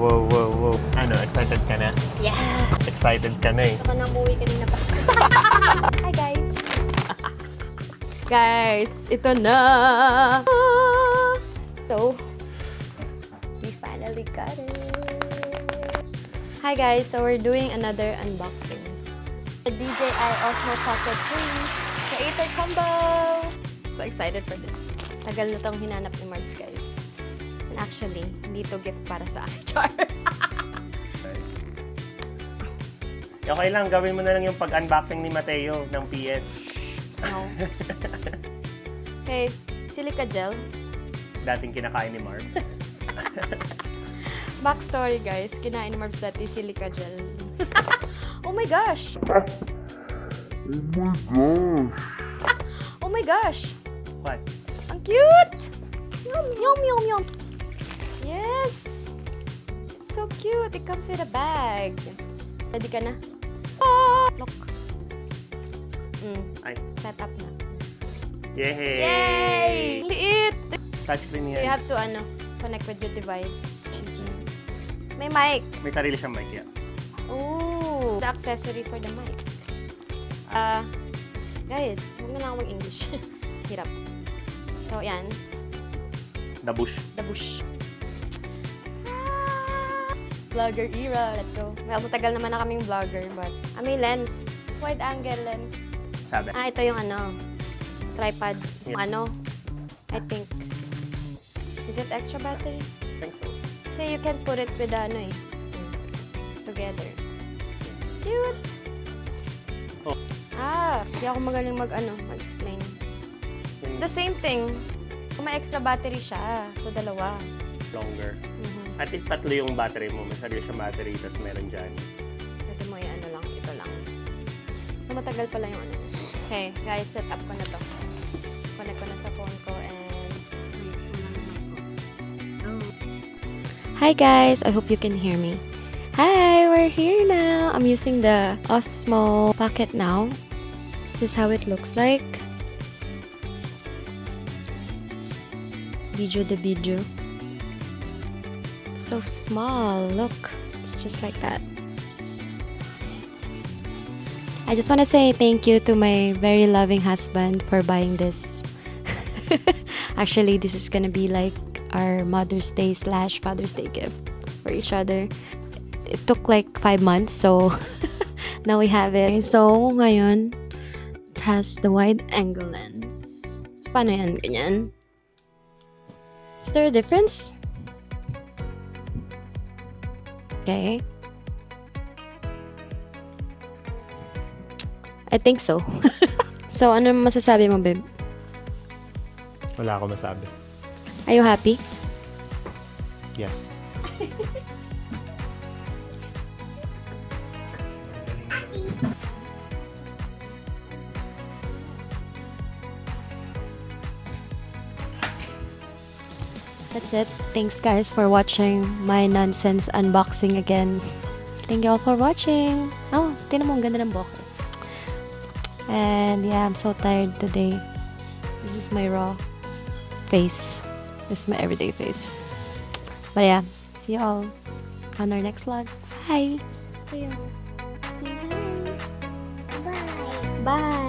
wow. Ano, excited ka na? Yeah! Excited ka na eh. Gusto ko na umuwi kanina pa. Hi guys! Guys, ito na! So, we finally got it! Hi guys, so we're doing another unboxing. The DJI OSMO Pocket 3 Creator Combo! So excited for this. Tagal na itong hinanap ni Marbs, guys. And actually, hindi to gift para sa akin. Char! Okay lang, gawin mo na lang yung pag-unboxing ni Mateo ng PS. No. Okay, silica gel. Dating kinakain ni Marbs. Backstory guys, kinain ni Marbs dati silica gel. Oh my gosh! Oh my gosh! What? Ang cute! Yum, yum, yum, yum! Yes! It's so cute! It comes with a bag. Ready ka na? Oh! Look. Ay. Set up na. Yay! Yay! Liit! Touchscreen You yan. have to connect with your device. May mic. May sarili siyang mic yan. Ooh! The accessory for the mic. Guys, huwag na lang ako mag-English. Hirap. So, yan. The bush. The bush. Vlogger era. Let's go. Well, matagal naman na kaming vlogger, but may lens. Wide angle lens. Sabi. Ito yung tripod. Yes. I think. Is it extra battery? I think so. So you can put it with together. Cute! Oh. Hindi ako magaling mag-explain. It's the same thing. Kung may extra battery siya, so dalawa. Longer. At least tatlo yung battery mo. May sarili siyang battery, tapos meron dyan. Pwede mo ito lang. So matagal pala yung Okay, guys, set up ko na to. Connect ko na sa phone ko and... Hi guys! I hope you can hear me. Hi! We're here now! I'm using the OSMO Pocket now. This is how it looks like. Video. So small. Look. It's just like that. I just want to say thank you to my very loving husband for buying this. Actually, this is gonna be like our Mother's Day / Father's Day gift for each other. It took like 5 months, so now we have it. So, ngayon, it has the wide angle lens. So, paano yan? Ganyan? Is there a difference? Okay. I think so. So, ano masasabi mo, babe? Wala ako masabi. Are you happy? Yes. That's it. Thanks guys for watching my nonsense unboxing again. Thank you all for watching. Oh, tingnan mo, ang ganda ng buhok. And yeah, I'm so tired today. This is my raw face. This is my everyday face. But yeah, see you all on our next vlog. Bye! Say hi. Bye! Bye!